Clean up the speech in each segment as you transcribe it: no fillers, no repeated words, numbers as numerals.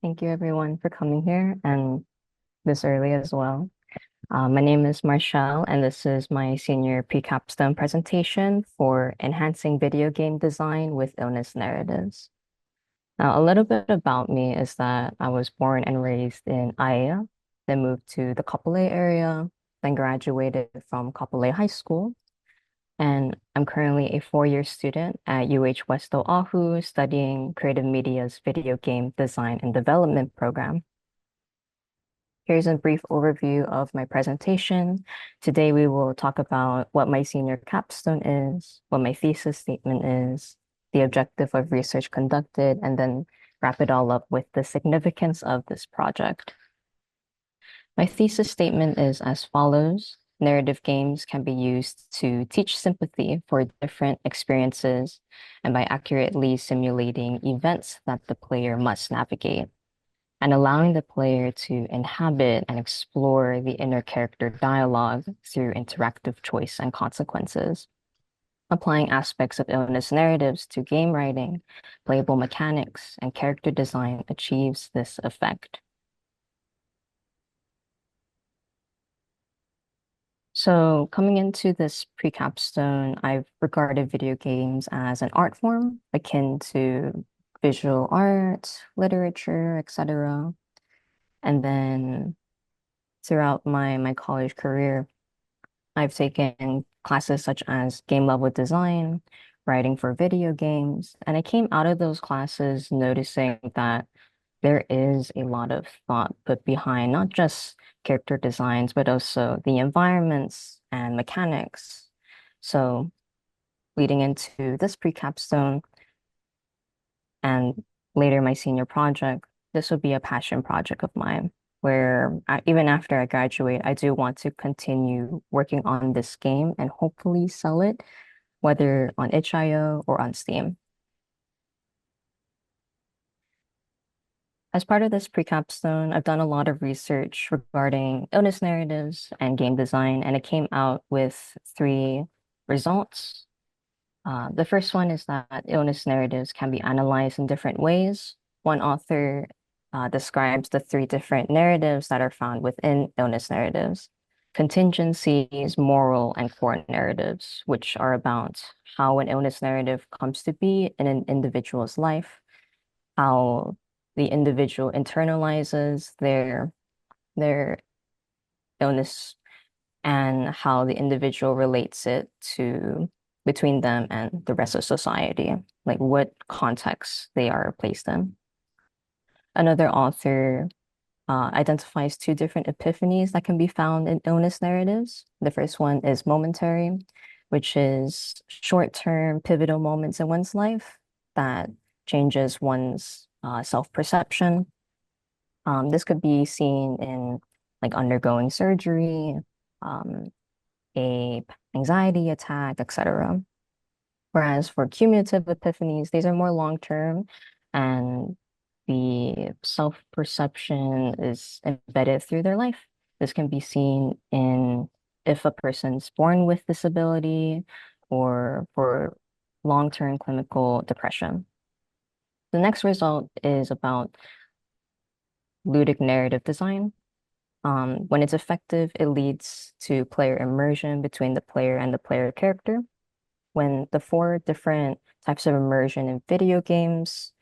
Thank you everyone for coming here and this early as well. My name is Marshel, and this is my senior pre-capstone presentation for enhancing video game design with illness narratives. Now, a little bit about me is that I was born and raised in Aya, then moved to the Kapolei area, then graduated from Kapolei High School, and I'm currently a four-year student at UH West Oahu studying Creative Media's video game design and development program. Here's a brief overview of my presentation. Today we will talk about what my senior capstone is, what my thesis statement is, the objective of research conducted, and then wrap it all up with the significance of this project. My thesis statement is as follows. Narrative games can be used to teach sympathy for different experiences and by accurately simulating events that the player must navigate and allowing the player to inhabit and explore the inner character dialogue through interactive choice and consequences. Applying aspects of illness narratives to game writing, playable mechanics, and character design achieves this effect. So coming into this pre-capstone, I've regarded video games as an art form akin to visual art, literature, etc. And then throughout my college career, I've taken classes such as game level design, writing for video games, and I came out of those classes noticing that there is a lot of thought put behind not just character designs, but also the environments and mechanics. So leading into this pre-capstone and later my senior project, this will be a passion project of mine, where even after I graduate, I do want to continue working on this game and hopefully sell it, whether on itch.io or on Steam. As part of this pre-capstone, I've done a lot of research regarding illness narratives and game design, and it came out with three results. The first one is that illness narratives can be analyzed in different ways. One author describes the three different narratives that are found within illness narratives: contingencies, moral, and core narratives, which are about how an illness narrative comes to be in an individual's life, how the individual internalizes their illness, and how the individual relates it to between them and the rest of society, like what context they are placed in. Another author identifies two different epiphanies that can be found in illness narratives. The first one is momentary, which is short-term pivotal moments in one's life that changes one's self-perception. This could be seen in like undergoing surgery, um, a anxiety attack, etc. Whereas for cumulative epiphanies, these are more long-term and the self-perception is embedded through their life. This can be seen in if a person's born with disability or for long-term clinical depression. The next result is about ludic narrative design. When it's effective, it leads to player immersion between the player and the player character. When the four different types of immersion in video games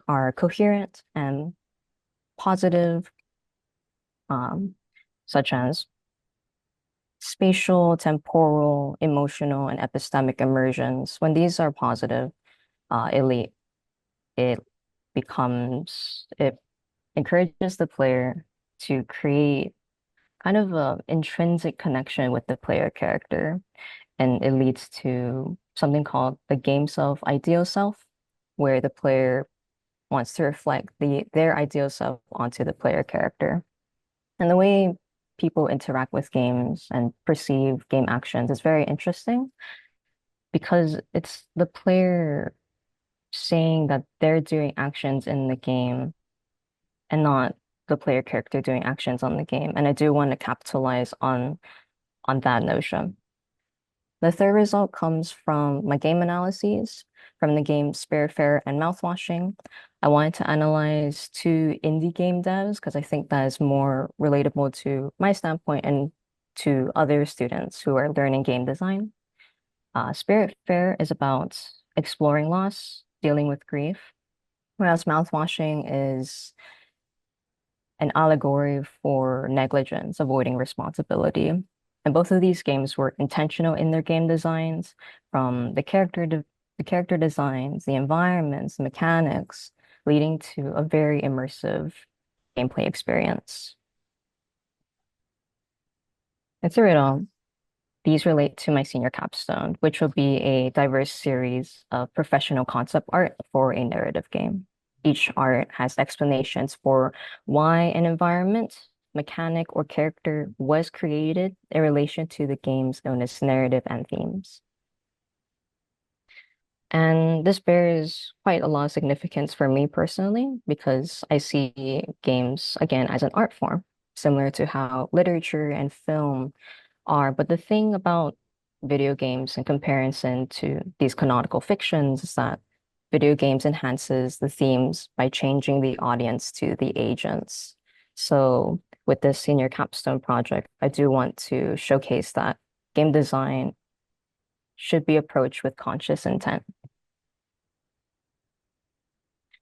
are coherent and positive, um, such as spatial, temporal, emotional, and epistemic immersions, when these are positive, it it encourages the player to create kind of a intrinsic connection with the player character, and it leads to something called the game self, ideal self, where the player wants to reflect their ideal self onto the player character. And the way people interact with games and perceive game actions is very interesting because it's the player saying that they're doing actions in the game and not the player character doing actions on the game. And I do want to capitalize on that notion. The third result comes from my game analyses. from the game Spiritfarer and Mouthwashing. I wanted to analyze two indie game devs because I think that is more relatable to my standpoint and to other students who are learning game design. Spiritfarer is about exploring loss, dealing with grief, whereas Mouthwashing is an allegory for negligence, avoiding responsibility. And both of these games were intentional in their game designs, from the character designs, the environments, the mechanics, leading to a very immersive gameplay experience. And through it all, these relate to my senior capstone, which will be a diverse series of professional concept art for a narrative game. Each art has explanations for why an environment, mechanic, or character was created in relation to the game's illness narrative and themes. And this bears quite a lot of significance for me personally because I see games again as an art form, similar to how literature and film are. But the thing about video games in comparison to these canonical fictions is that video games enhances the themes by changing the audience to the agents. So with this senior capstone project, I do want to showcase that game design should be approached with conscious intent.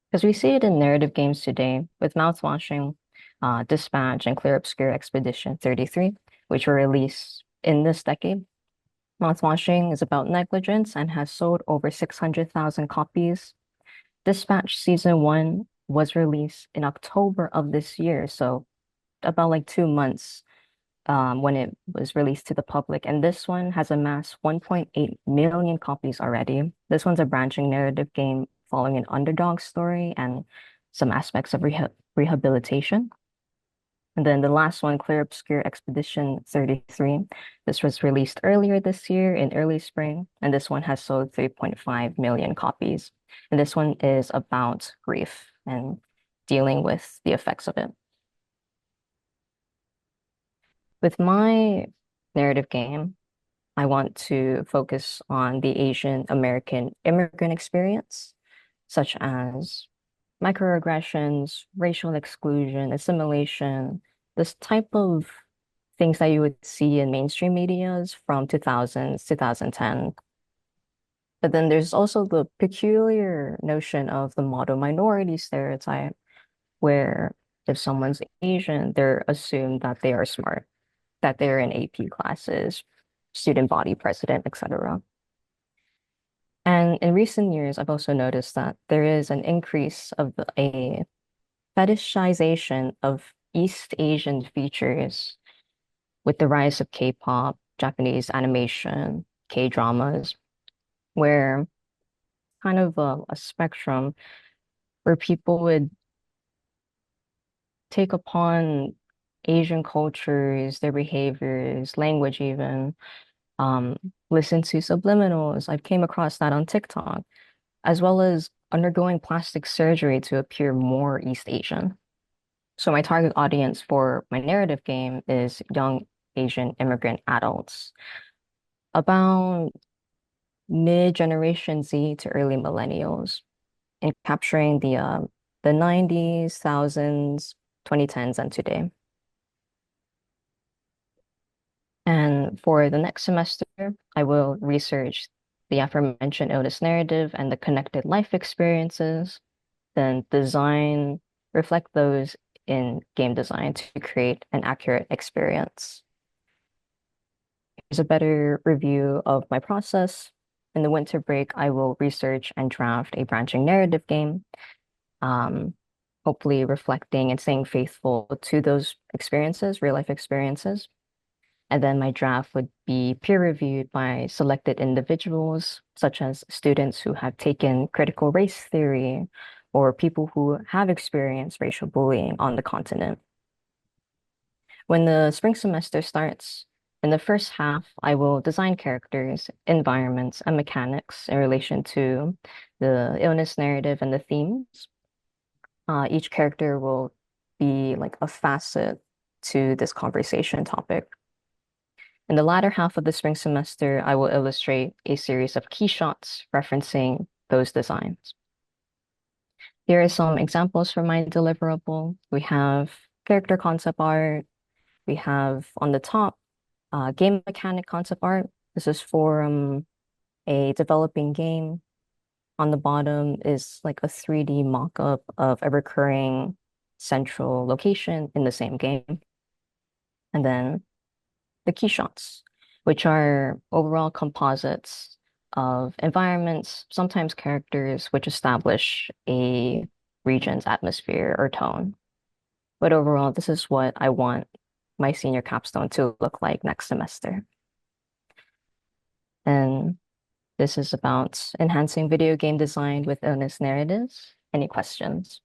Because we see it in narrative games today with Mouthwashing, Dispatch, and Clear Obscure Expedition 33, which were released in this decade. Mouthwashing is about negligence and has sold over 600,000 copies. Dispatch Season 1 was released in October of this year, so about like 2 months when it was released to the public. And this one has amassed 1.8 million copies already. This one's a branching narrative game following an underdog story and some aspects of rehabilitation. And then the last one, Clear Obscure Expedition 33. This was released earlier this year in early spring, and this one has sold 3.5 million copies. And this one is about grief and dealing with the effects of it. With my narrative game, I want to focus on the Asian American immigrant experience, such as microaggressions, racial exclusion, assimilation, this type of things that you would see in mainstream medias from 2000s, 2010. But then there's also the peculiar notion of the model minority stereotype, where if someone's Asian, they're assumed that they are smart, that they're in AP classes, student body president, etc. And in recent years, I've also noticed that there is an increase of a fetishization of East Asian features with the rise of K-pop, Japanese animation, K-dramas, where kind of a spectrum where people would take upon Asian cultures, their behaviors, language even, um, listen to subliminals. I came across that on TikTok, as well as undergoing plastic surgery to appear more East Asian. So my target audience for my narrative game is young Asian immigrant adults, about mid-generation Z to early millennials, and capturing the 90s, thousands, 2010s, and today. And for the next semester, I will research the aforementioned illness narrative and the connected life experiences, then design, reflect those in game design to create an accurate experience. Here's a better review of my process. In the winter break, I will research and draft a branching narrative game, um, hopefully reflecting and staying faithful to those experiences, real life experiences. And then my draft would be peer reviewed by selected individuals, such as students who have taken critical race theory or people who have experienced racial bullying on the continent. When the spring semester starts, in the first half, I will design characters, environments, and mechanics in relation to the illness narrative and the themes. Each character will be like a facet to this conversation topic. In the latter half of the spring semester, I will illustrate a series of key shots referencing those designs. Here are some examples for my deliverable. We have character concept art. We have on the top, game mechanic concept art. This is for a developing game. On the bottom is like a 3D mock-up of a recurring central location in the same game. And then the key shots, which are overall composites of environments, sometimes characters, which establish a region's atmosphere or tone. But overall, this is what I want my senior capstone to look like next semester. And this is about enhancing video game design with illness narratives. Any questions?